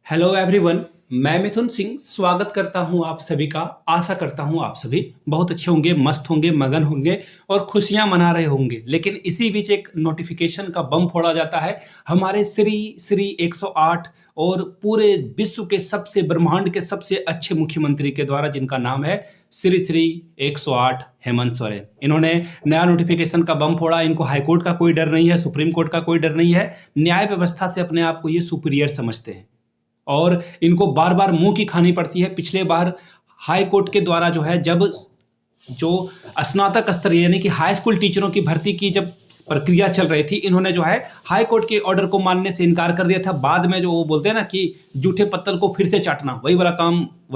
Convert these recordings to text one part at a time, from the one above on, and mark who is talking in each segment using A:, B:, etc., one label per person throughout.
A: Hello everyone. मैं मिथुन सिंह स्वागत करता हूं आप सभी का। आशा करता हूं आप सभी बहुत अच्छे होंगे, मस्त होंगे, मगन होंगे और खुशियां मना रहे होंगे। लेकिन इसी बीच एक नोटिफिकेशन का बम फोड़ा जाता है हमारे श्री श्री 108 और पूरे विश्व के सबसे ब्रह्मांड के सबसे अच्छे मुख्यमंत्री के द्वारा, जिनका नाम है श्री श्री 108 हेमंत सोरेन। इन्होंने नया नोटिफिकेशन का बम फोड़ा। इनको हाईकोर्ट का कोई डर नहीं है, सुप्रीम कोर्ट का कोई डर नहीं है। न्याय व्यवस्था से अपने आप को ये सुपीरियर समझते हैं और इनको बार बार मुंह की खानी पड़ती है। पिछले बार हाई कोर्ट के द्वारा जब जो स्नातक स्तर यानी कि हाई स्कूल टीचरों की भर्ती की जब प्रक्रिया चल रही थी, इन्होंने हाई कोर्ट के ऑर्डर को मानने से इनकार कर दिया था। बाद में वो बोलते हैं ना कि जूठे पत्तल को फिर से चाटना, वही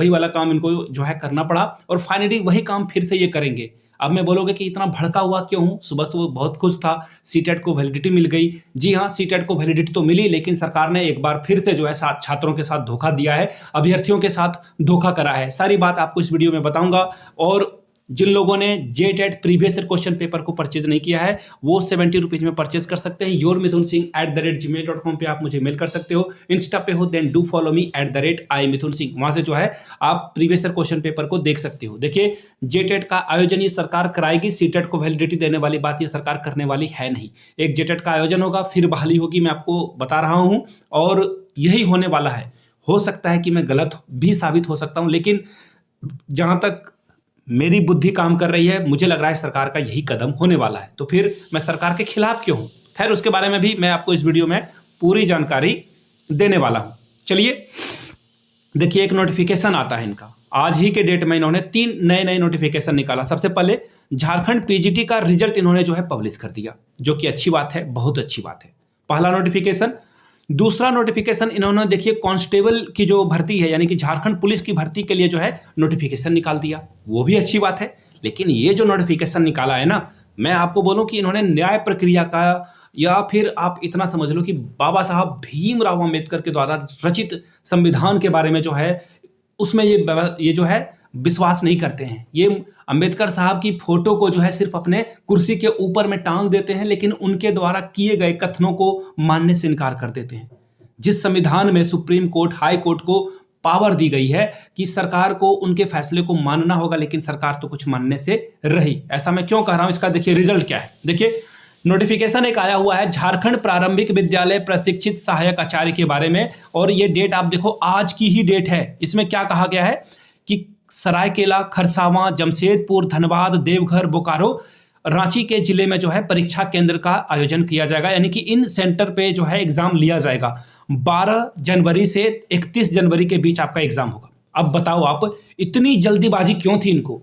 A: वाला काम इनको करना पड़ा और फाइनली वही काम फिर से ये करेंगे। अब मैं बोलोगे कि इतना भड़का हुआ क्यों हूं? सुबह तो बहुत खुश था, सीटेट को वैलिडिटी मिल गई। जी हाँ, सीटेट को वैलिडिटी तो मिली, लेकिन सरकार ने एक बार फिर से साथ छात्रों के साथ धोखा दिया है, अभ्यर्थियों के साथ धोखा करा है। सारी बात आपको इस वीडियो में बताऊंगा। और जिन लोगों ने JTET previous year question paper को परचेज नहीं किया है वो 70 रुपीज में परचेज कर सकते हैं। yourmithunsingh@gmail.com पे आप मुझे मेल कर सकते हो। इंस्टा पे हो then do follow me @IMithunSingh। वहां से आप प्रीवियस ईयर क्वेश्चन पेपर को देख सकते हो। देखिए, जेटेट का आयोजन ये सरकार कराएगी, सीटेट को वैलिडिटी देने वाली बात ये सरकार करने वाली है नहीं। एक जेटेट का आयोजन होगा, फिर बहाली होगी, मैं आपको बता रहा हूं और यही होने वाला है। हो सकता है कि मैं गलत भी साबित हो सकता हूं, लेकिन जहां तक मेरी बुद्धि काम कर रही है, मुझे लग रहा है सरकार का यही कदम होने वाला है। तो फिर मैं सरकार के खिलाफ क्यों हूं? खैर, उसके बारे में भी मैं आपको इस वीडियो में पूरी जानकारी देने वाला हूं। चलिए देखिए, एक नोटिफिकेशन आता है इनका। आज ही के डेट में इन्होंने 3 नए नोटिफिकेशन निकाला। सबसे पहले झारखंड पीजीटी का रिजल्ट इन्होंने पब्लिश कर दिया, जो कि अच्छी बात है, बहुत अच्छी बात है। पहला नोटिफिकेशन। दूसरा नोटिफिकेशन इन्होंने देखिए कांस्टेबल की जो भर्ती है यानी कि झारखंड पुलिस की भर्ती के लिए नोटिफिकेशन निकाल दिया, वो भी अच्छी बात है। लेकिन ये जो नोटिफिकेशन निकाला है ना, मैं आपको बोलूं कि इन्होंने न्याय प्रक्रिया का, या फिर आप इतना समझ लो कि बाबा साहब भीमराव अंबेडकर के द्वारा रचित संविधान के बारे में उसमें ये विश्वास नहीं करते हैं। ये अंबेडकर साहब की फोटो को सिर्फ अपने कुर्सी के ऊपर में टांग देते हैं, लेकिन उनके द्वारा किए गए कथनों को मानने से इनकार कर देते हैं। जिस संविधान में सुप्रीम कोर्ट, हाई कोर्ट को पावर दी गई है कि सरकार को उनके फैसले को मानना होगा, लेकिन सरकार तो कुछ मानने से रही। ऐसा मैं क्यों कह रहा हूं? इसका देखिए रिजल्ट क्या है। देखिए, नोटिफिकेशन एक आया हुआ है झारखंड प्रारंभिक विद्यालय प्रशिक्षित सहायक आचार्य के बारे में, और ये डेट आप देखो, आज की ही डेट है। इसमें क्या कहा गया है कि सरायकेला, खरसावां, जमशेदपुर, धनबाद, देवघर, बोकारो, रांची के जिले में परीक्षा केंद्र का आयोजन किया जाएगा। यानी कि इन सेंटर पे एग्जाम लिया जाएगा। 12 जनवरी से 31 जनवरी के बीच आपका एग्जाम होगा। अब बताओ आप, इतनी जल्दीबाजी क्यों थी इनको?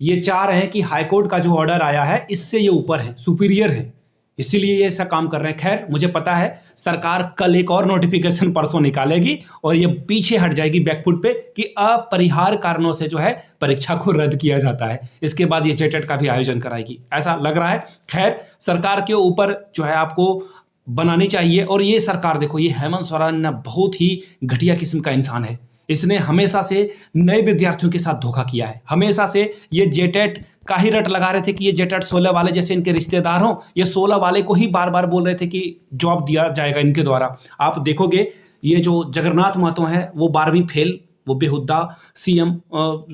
A: ये चाह रहे हैं कि हाईकोर्ट का जो ऑर्डर आया है इससे ये ऊपर है, सुपीरियर है, इसीलिए ये ऐसा काम कर रहे हैं। खैर, मुझे पता है सरकार कल एक और नोटिफिकेशन परसों निकालेगी और ये पीछे हट जाएगी बैकफुट पे कि अपरिहार्य कारणों से परीक्षा को रद्द किया जाता है। इसके बाद ये जेटेट का भी आयोजन कराएगी, ऐसा लग रहा है। खैर, सरकार के ऊपर आपको बनानी चाहिए। और ये सरकार देखो, ये हेमंत सोरेन बहुत ही घटिया किस्म का इंसान है। इसने हमेशा से नए विद्यार्थियों के साथ धोखा किया है। हमेशा से ये जेटेट का ही रट लगा रहे थे कि ये जेटेट 16 वाले जैसे इनके रिश्तेदार हों। ये 16 वाले को ही बार बार बोल रहे थे कि जॉब दिया जाएगा इनके द्वारा। आप देखोगे, ये जो जगन्नाथ महतो है वो 12वीं फेल, वो बेहुदा सीएम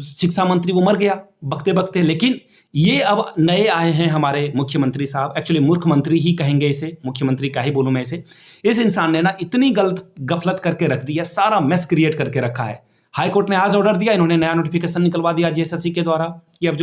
A: शिक्षा मंत्री, वो मर गया बकते बकते। लेकिन ये अब नए आए हैं हमारे मुख्यमंत्री साहब, एक्चुअली मूर्ख मंत्री ही कहेंगे इसे, मुख्यमंत्री का ही बोलूं मैं इसे। इस इंसान ने इतनी गफलत करके रख दी है, सारा मेस क्रिएट करके रखा है। हाई कोर्ट ने आज ऑर्डर दिया, इन्होंने नया नोटिफिकेशन निकलवा दिया जेएसएससी के द्वारा कि अब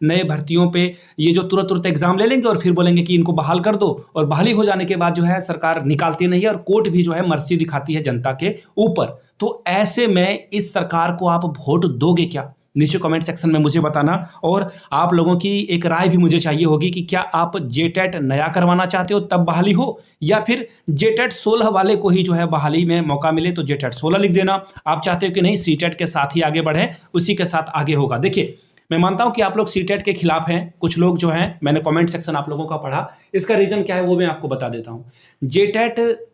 A: नए भर्तियों पे ये तुरंत एग्जाम ले लेंगे और फिर बोलेंगे कि इनको बहाल कर दो। और बहाली हो जाने के बाद सरकार निकालती नहीं है और कोर्ट भी मर्सी दिखाती है जनता के ऊपर। तो ऐसे में इस सरकार को आप वोट दोगे क्या? नीचे कमेंट सेक्शन में मुझे बताना। और आप लोगों की एक राय भी मुझे चाहिए होगी कि क्या आप जेटेट नया करवाना चाहते हो तब बहाली हो, या फिर जेटेट 16 वाले को ही बहाली में मौका मिले तो जेटेट 16 लिख देना। आप चाहते हो कि नहीं सीटेट के साथ ही आगे बढ़े, उसी के साथ आगे होगा। देखिए, मैं मानता हूं कि आप लोग सीटेट के खिलाफ हैं, कुछ लोग मैंने कमेंट सेक्शन आप लोगों का पढ़ा। इसका रीजन क्या है वो मैं आपको बता देता हूं। जेटेट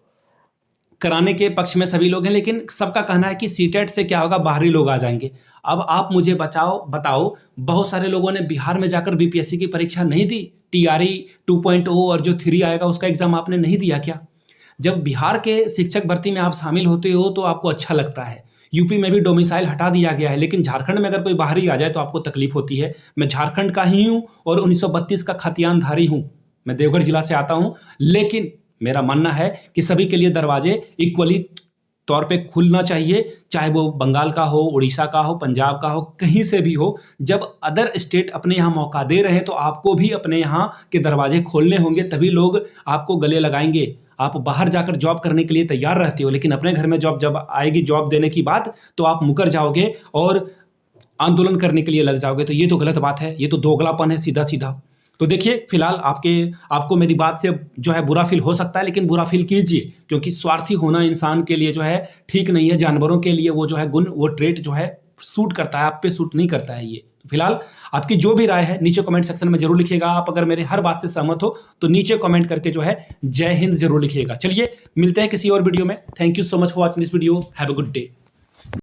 A: कराने के पक्ष में सभी लोग हैं, लेकिन सबका कहना है कि सीटेट से क्या होगा, बाहरी लोग आ जाएंगे। अब आप मुझे बताओ, बहुत सारे लोगों ने बिहार में जाकर बीपीएससी की परीक्षा नहीं दी। टीआरई 2.0 और जो 3 आएगा उसका एग्जाम आपने नहीं दिया क्या? जब बिहार के शिक्षक भर्ती में आप शामिल होते हो तो आपको अच्छा लगता है। यूपी में भी डोमिसाइल हटा दिया गया है, लेकिन झारखंड में अगर कोई बाहरी आ जाए तो आपको तकलीफ होती है। मैं झारखंड का ही हूँ और 1932 का खतियानधारी हूँ। मैं देवघर जिला से आता हूँ, लेकिन मेरा मानना है कि सभी के लिए दरवाजे इक्वली तौर पे खुलना चाहिए, चाहे वो बंगाल का हो, उड़ीसा का हो, पंजाब का हो, कहीं से भी हो। जब अदर स्टेट अपने यहाँ मौका दे रहे हैं तो आपको भी अपने यहाँ के दरवाजे खोलने होंगे, तभी लोग आपको गले लगाएंगे। आप बाहर जाकर जॉब करने के लिए तैयार रहते हो, लेकिन अपने घर में जॉब जब आएगी जॉब देने की बात, तो आप मुकर जाओगे और आंदोलन करने के लिए लग जाओगे। तो ये तो गलत बात है, ये तो दोगलापन है सीधा सीधा। तो देखिए, फिलहाल आपको मेरी बात से जो है बुरा फील हो सकता है, लेकिन बुरा फील कीजिए, क्योंकि स्वार्थी होना इंसान के लिए जो है ठीक नहीं है। जानवरों के लिए वो जो है गुण, वो ट्रेट जो है सूट करता है, आप पे सूट नहीं करता है ये। तो फिलहाल आपकी जो भी राय है नीचे कमेंट सेक्शन में जरूर लिखिएगा। आप अगर मेरे हर बात से सहमत हो तो नीचे कमेंट करके जो है जय हिंद जरूर लिखिएगा। चलिए मिलते हैं किसी और वीडियो में। Thank you so much for watching this video. Have a good day.